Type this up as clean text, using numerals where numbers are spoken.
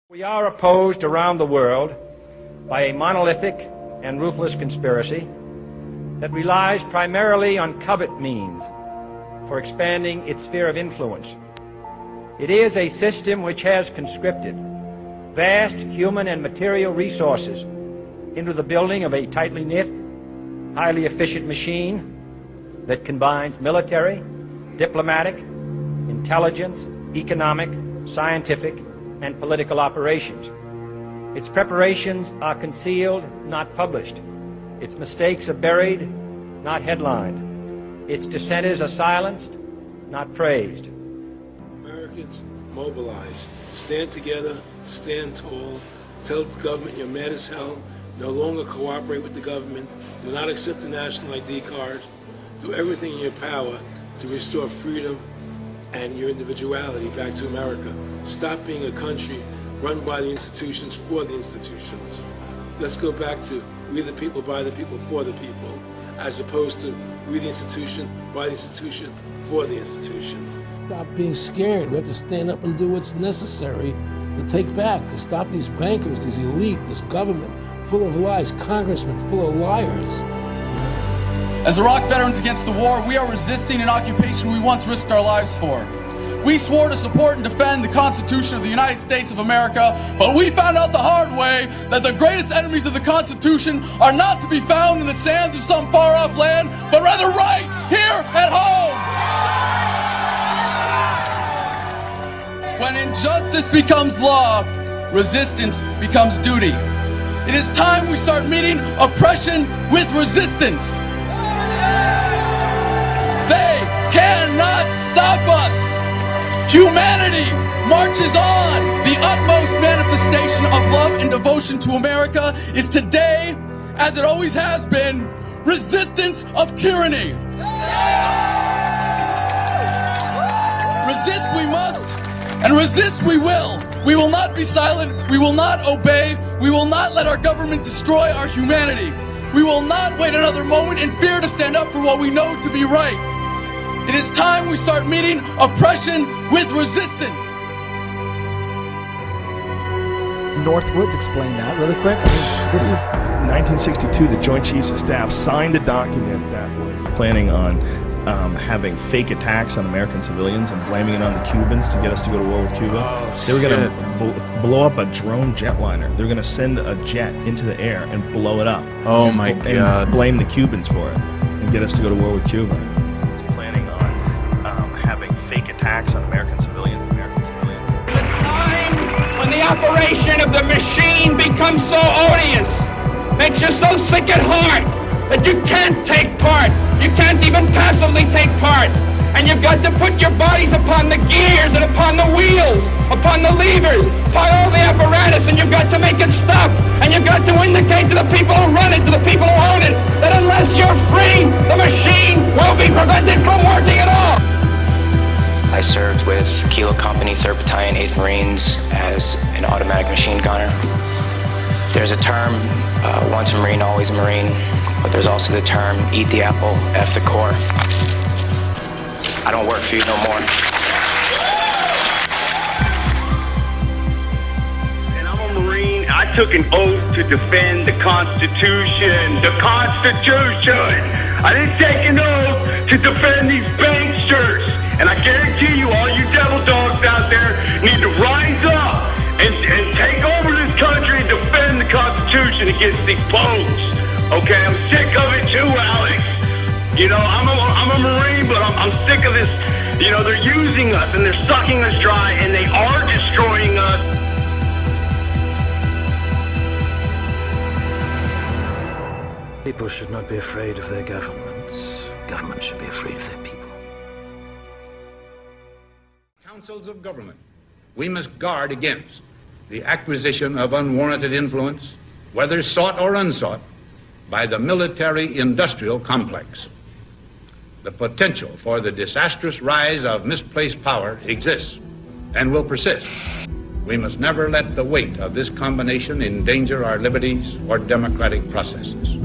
We are opposed around the world by a monolithic and ruthless conspiracy that relies primarily on covert means for expanding its sphere of influence. It is a system which has conscripted vast human and material resources into the building of a tightly knit, highly efficient machine that combines military, diplomatic, intelligence, economic, scientific, and political operations. Its preparations are concealed, not published. Its mistakes are buried, not headlined. Its dissenters are silenced, not praised. Americans, mobilize. Stand together, stand tall. Tell the government you're mad as hell. No longer cooperate with the government. Do not accept the national ID card. Do everything in your power to restore freedom and your individuality back to America. Stop being a country run by the institutions for the institutions. Let's go back to we the people, by the people, for the people, as opposed to we the institution, by the institution, for the institution. Stop being scared. We have to stand up and do what's necessary to take back, to stop these bankers, this elite, this government full of lies, congressmen full of liars. As Iraq Veterans Against the War, we are resisting an occupation we once risked our lives for. We swore to support and defend the Constitution of the United States of America, but we found out the hard way that the greatest enemies of the Constitution are not to be found in the sands of some far-off land, but rather right here at home. When injustice becomes law, resistance becomes duty. It is time we start meeting oppression with resistance. They cannot stop us. Humanity marches on. The utmost manifestation of love and devotion to America is today, as it always has been, resistance of tyranny. Resist we must, and resist we will. We will not be silent. We will not obey. We will not let our government destroy our humanity. We will not wait another moment in fear to stand up for what we know to be right. It is time we start meeting oppression with resistance. Northwoods, explain that really quick. I mean, this is 1962. The Joint Chiefs of Staff signed a document that was planning on having fake attacks on American civilians and blaming it on the Cubans to get us to go to war with Cuba. They were going to blow up a drone jetliner. They were going to send a jet into the air and blow it up. Oh my God! And blame the Cubans for it and get us to go to war with Cuba. Planning on having fake attacks on American civilians. The time when the operation of the machine becomes so odious, makes you so sick at heart that you can't take part. You can't even passively take part. And you've got to put your bodies upon the gears and upon the wheels, upon the levers, upon all the apparatus, and you've got to make it stop. And you've got to indicate to the people who run it, to the people who own it, that unless you're free, the machine will be prevented from working at all. I served with Kilo Company, 3rd Battalion, 8th Marines as an automatic machine gunner. There's a term, once a Marine, always a Marine, but there's also the term, eat the apple, F the Corps. I don't work for you no more. And I'm a Marine. I took an oath to defend the Constitution. The Constitution! I didn't take an oath to defend these banksters. And I guarantee you, all you devil dogs out there need to rise up and take over this country and defend the Constitution against these punks. Okay, I'm sick of it too, Alex. You know, I'm a Marine, but I'm sick of this. You know, they're using us and they're sucking us dry and they are destroying us. people should not be afraid of their governments. Governments should be afraid of their people. Councils of government, we must guard against the acquisition of unwarranted influence, whether sought or unsought, by the military-industrial complex. The potential for the disastrous rise of misplaced power exists and will persist. We must never let the weight of this combination endanger our liberties or democratic processes.